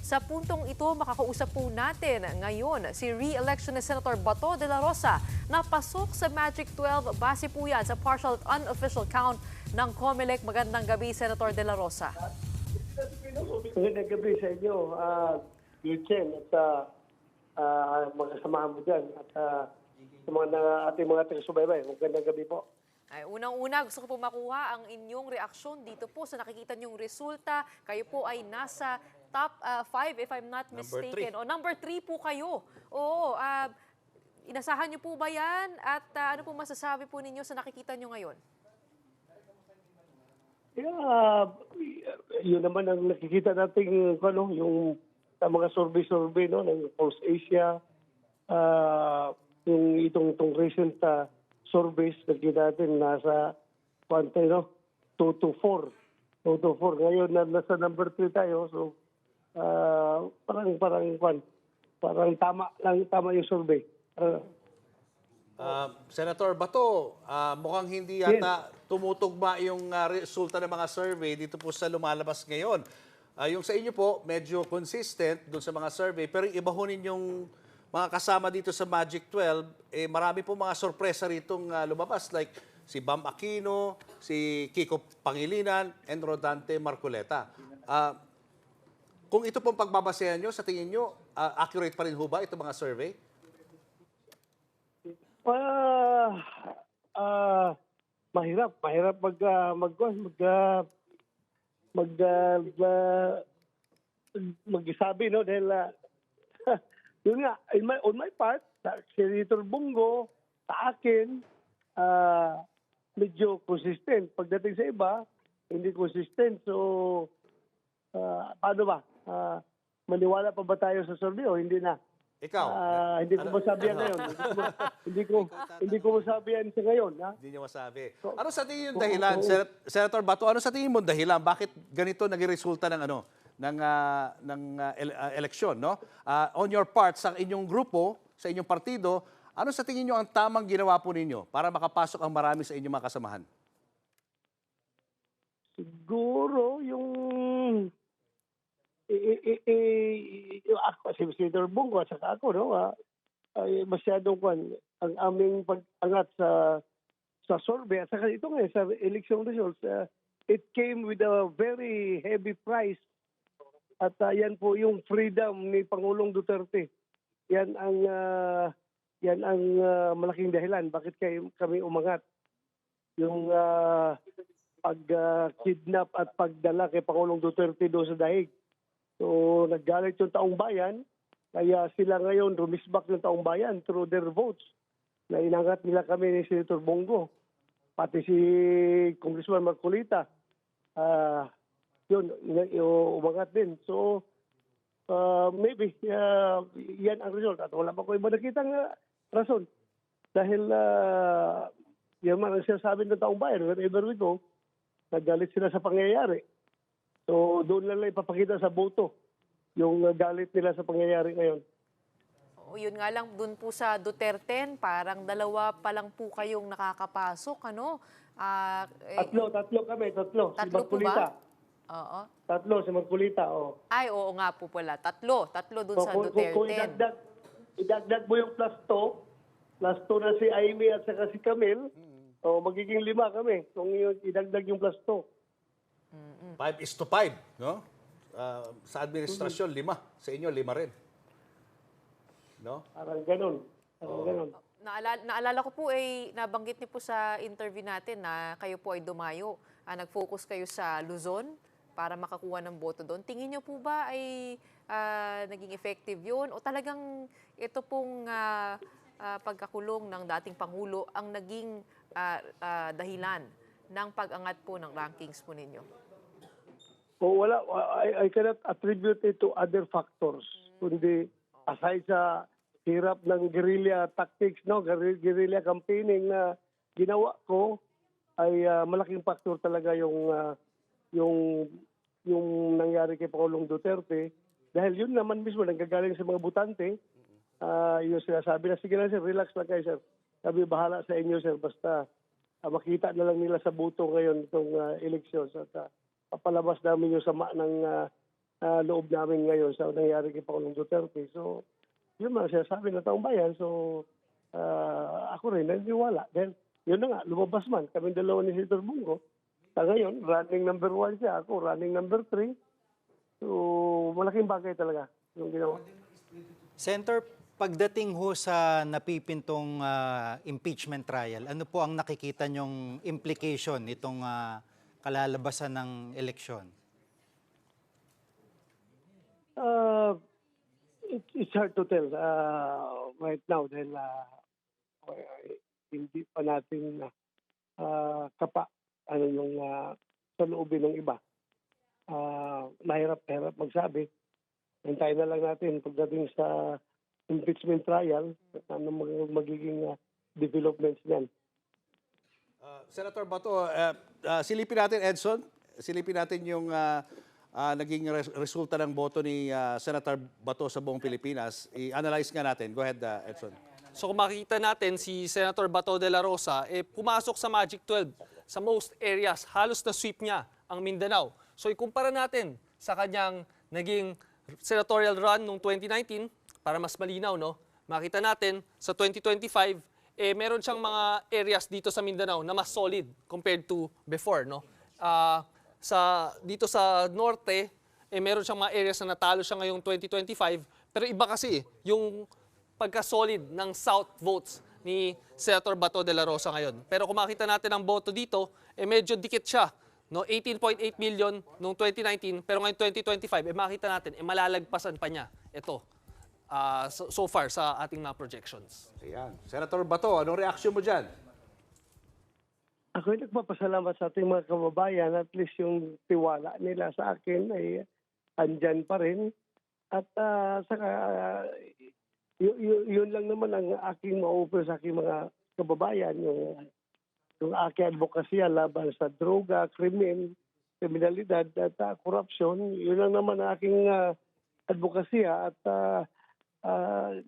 Sa puntong ito, makakausap po natin ngayon si re-election ni Senator Bato de la Rosa na pasok sa Magic 12 base po yan sa partial at unofficial count ng COMELEC. Magandang gabi, Senator de la Rosa. Magandang gabi sa inyo, Yuchen, at mga kasamahan mo dyan, at sa mga ating mga taga-subaybay. Magandang gabi po. Ay, unang-una, gusto ko po makuha ang inyong reaksyon dito po sa nakikita niyong resulta. Kayo po ay nasa top 5 if I'm not mistaken. O number 3 po kayo. Oo, inasahan niyo po ba yan? At ano po masasabi po ninyo sa nakikita niyo ngayon? Yeah, yun naman ang nakikita natin, yung sa mga survey no, ng Pulse Asia, yung itong recent surveys nakikita natin nasa 2 to 4. 2 to 4. Ngayon nasa number 3 tayo. So parang tama yung survey. Senator Bato, mukhang hindi yata tumutugma yung resulta ng mga survey dito po sa lumalabas ngayon. Yung sa inyo po, medyo consistent doon sa mga survey, pero iba ho ninyong mga kasama dito sa Magic 12, marami po mga sorpresa ritong lumabas, like si Bam Aquino, si Kiko Pangilinan, and Rodante Marcoleta. Kung ito pong pagbabasehan nyo, sa tingin nyo, accurate pa rin ho ba itong mga survey? Mahirap magsabi, no, dahil yun nga, on my part, si Senator Bongo, sa akin, medyo consistent. Pagdating sa iba, hindi consistent. So, paano ba? Maniwala pa ba tayo sa survey o hindi na? Ikaw? Hindi ko masabi yan ngayon. Hindi ko masabi yan sa ngayon. Ha? Hindi niyo masabi. Ano sa tingin yung dahilan, Senator Bato, ano sa tingin mo dahilan? Bakit ganito naging resulta ng eleksyon, no? On your part, sa inyong grupo, sa inyong partido, ano sa tingin niyo ang tamang ginawa po ninyo para makapasok ang marami sa inyong mga kasamahan? Siguro yung ako, si Senator Bongo at saka ako, no, ay masyadong ang aming pag-angat sa survey at saka ito nga sa election results, it came with a very heavy price. At yan po yung freedom ni Pangulong Duterte. Yan ang malaking dahilan bakit kami umangat. Yung pag-kidnap at pagdala kay Pangulong Duterte doon sa daig. So naggalit yung taong bayan, kaya sila ngayon rumisbak ng taong bayan through their votes. Na inangat nila kami ni Senator Bongo, pati si Congressman Marcolita. Yun, umangat din. So, maybe, yan ang result. At wala pa ko iba nakitang rason. Dahil, yan man ang sinasabi ng taong bayan, wherever we go, nagalit sila sa pangyayari. So, doon lang ipapakita sa boto yung galit nila sa pangyayari ngayon. O, yun nga lang, dun po sa Duterte, parang dalawa pa lang po kayong nakakapasok, ano? Tatlo kami. Tatlo Si po Marcolita. ba? Oo. Tatlo, si Marcolita, oh. Ay, oo nga po pala. Tatlo dun sa Duterte. Kung idagdag mo yung plus 2 na si Amy at saka si Camille, magiging 5 kami. Kung idagdag yung plus 2. 5:5, no? Sa administrasyon, 5. Sa inyo, 5 rin. No? Parang ganun. Naalala ko po nabanggit niyo po sa interview natin na kayo po ay dumayo. Nag-focus kayo sa Luzon para makakuha ng boto doon. Tingin niyo po ba ay naging effective yun? O talagang ito pong pagkakulong ng dating Pangulo ang naging dahilan ng pag-angat po ng rankings po ninyo? Wala. I cannot attribute it to other factors. Kundi aside sa hirap ng guerrilla tactics, no, guerrilla campaigning na ginawa ko, ay malaking factor talaga yung nangyari kay Pangulong Duterte. Dahil yun naman mismo nanggagaling sa mga butante. Yung sinasabi na, sige na sir, relax lang kayo sir. Sabi, bahala sa inyo sir, basta makita na lang nila sa buto ngayon itong eleksyon. At papalabas namin yung sama loob namin ngayon sa nangyari kay Pangulong Duterte. So, yun mga sinasabi ng taong bayan. So, ako rin naniniwala. Dahil yun na nga, lumabas man. Kami dalawa ni Senator Bungo. Sa ngayon, running number 1 siya. Ako, running number 3. So, malaking bagay talaga yung ginawa. Senator, pagdating ho sa napipintong impeachment trial, ano po ang nakikita niyong implication nitong kalalabasan ng eleksyon? It's hard to tell right now dahil hindi pa natin kapa yung sa loobin ng iba. Mahirap magsabi. Hintayin na lang natin pagdating sa impeachment trial ano magiging developments niyan. Senator Bato, silipin natin, Edson. Silipin natin yung naging resulta ng boto ni Senator Bato sa buong Pilipinas. I-analyze nga natin. Go ahead, Edson. So kung makikita natin, si Senator Bato de la Rosa, pumasok sa Magic 12 sa most areas. Halos na sweep niya ang Mindanao. So ikumpara natin sa kanyang naging senatorial run noong 2019, para mas malinaw, no? Makita natin sa 2025, meron siyang mga areas dito sa Mindanao na mas solid compared to before, no? Dito sa norte, meron siyang mga areas na natalo siya ngayong 2025, pero iba kasi yung pagka-solid ng South votes ni Senator Bato de la Rosa ngayon. Pero kung makita natin ang boto dito, medyo dikit siya. No, 18.8 million noong 2019, pero ngayon 2025, makita natin, malalagpasan pa niya ito so far sa ating mga projections. Ayan. Senator Bato, anong reaksyon mo dyan? Ako ay nagpapasalamat sa ating mga kababayan. At least yung tiwala nila sa akin ay andyan pa rin. At saka yun lang naman ang aking ma-offer sa aking mga kababayan. Yung aking advokasya laban sa droga, kriminalidad at korupsyon. Yun lang naman ang aking advokasya. At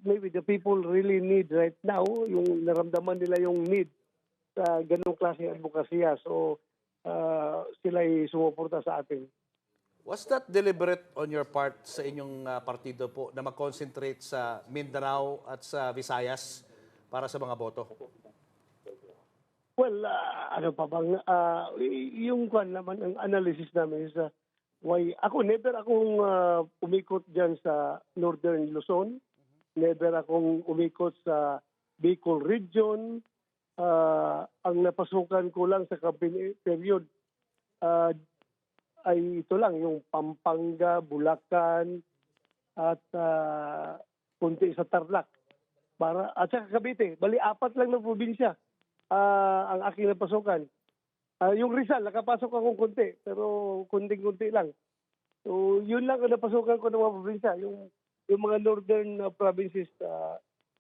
maybe the people really need right now, yung naramdaman nila yung need sa ganong klaseng advokasya. So, sila'y sumuporta sa atin. Was that deliberate on your part sa inyong partido po na mag-concentrate sa Mindanao at sa Visayas para sa mga boto? Well, ano pa bang, yung kwan naman, ang analysis namin is why, never akong umikot dyan sa Northern Luzon. Never akong umikot sa Bicol Region. Ang napasukan ko lang sa campaign period ay ito lang, yung Pampanga, Bulacan, at kunti sa Tarlac. At sa Cavite, bali 4 lang na probinsya ang aking napasukan. Yung Rizal, nakapasok akong kunti, pero kunting-kunti lang. So, yun lang ang napasukan ko ng mga probinsya. Yung mga northern provinces,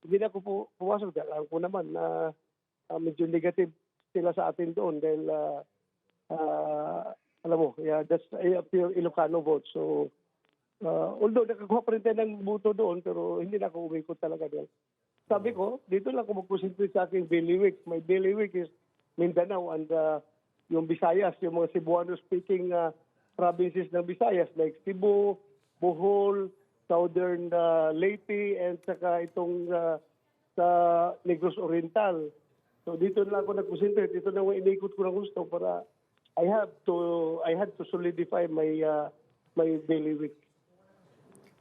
hindi na ako pumasok. Alam ko naman na medyo negative sila sa atin doon dahil, alam mo, that's a pure Ilocano vote. So, although nakakuha pa rin tayo ng buto doon, pero hindi na ako umikot talaga doon. Sabi ko, dito lang ako mag-concentrate sa aking bailiwick. My bailiwick is Mindanao and yung Visayas, yung mga Cebuano-speaking provinces ng Visayas like Cebu, Bohol, Southern Leyte, and saka itong sa Negros Oriental. So dito na lang ako nag-concentrate. Dito na ako inikot ko ng gusto para I had to solidify my bailiwick.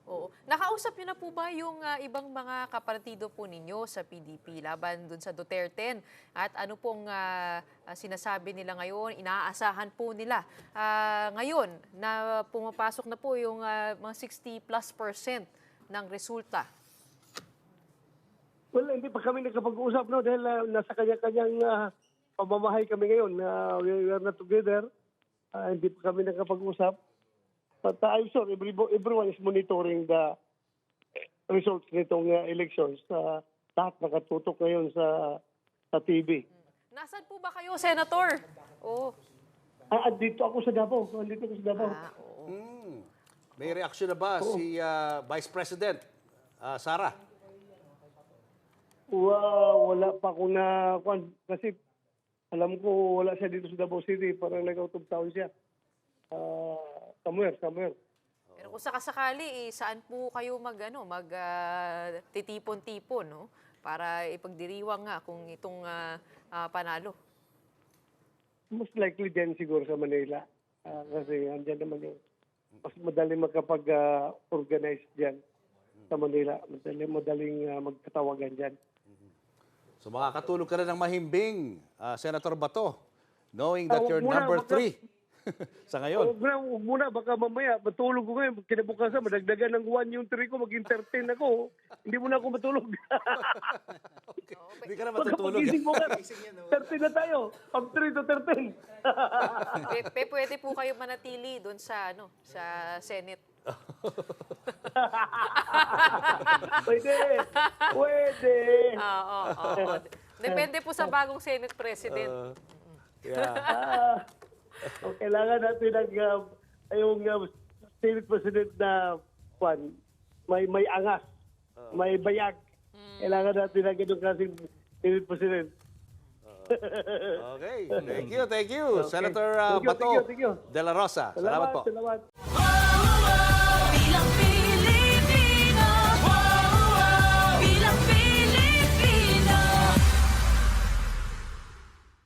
Oo. Nakausap niyo na po ba yung ibang mga kapartido po ninyo sa PDP laban dun sa Duterte? At ano pong sinasabi nila ngayon? Inaasahan po nila ngayon na pumapasok na po yung mga 60+% ng resulta. Well, hindi pa kami nakapag-usap dahil nasa kanya-kanyang pamamahay kami ngayon. We are not together. Hindi pa kami nakapag-usap. But I'm sure everyone is monitoring the results nitong elections. Lahat nakatutok ngayon sa TV. Nasaan po ba kayo, Senator? Oo. Dito ako sa Davao. Dito ako sa Davao. Oo. May reaksyon na ba si Vice President Sara? Wala pa akong kasi alam ko wala siya dito sa Davao City. Parang nag-out of town siya. Somewhere. Pero Pero kung sakasakali, saan po kayo titipon-tipon, no? Para ipagdiriwang nga kung itong panalo. Most likely din siguro sa Manila. Kasi andyan naman yung mas madaling makapag-organize dyan sa Manila. Madaling magkatawagan dyan. So makakatulog ka na ng mahimbing, Senator Bato, knowing that you're Muna, number baka- 3 sa ngayon. Huwag muna, baka mamaya, matulog ko ngayon. Kinabukasan, madagdagan ng 1 yung 3 ko, maging 13 ako. Hindi mo na ako matulog. Hindi ka na Baka matutulog. pagising mo ka, 13 na tayo. Pag 3 to 13. Pwede po kayo manatili doon sa Senate. Pwede. Pwede. Oo. Depende po sa bagong Senate President. Yeah. Kailangan natin yung Senate President na may angas, may bayag. Kailangan natin na ganun klaseng Senate President. Okay. Thank you. Okay. Senator Thank you, Bato thank you. de la Rosa. Salamat po. Salamat. Bilang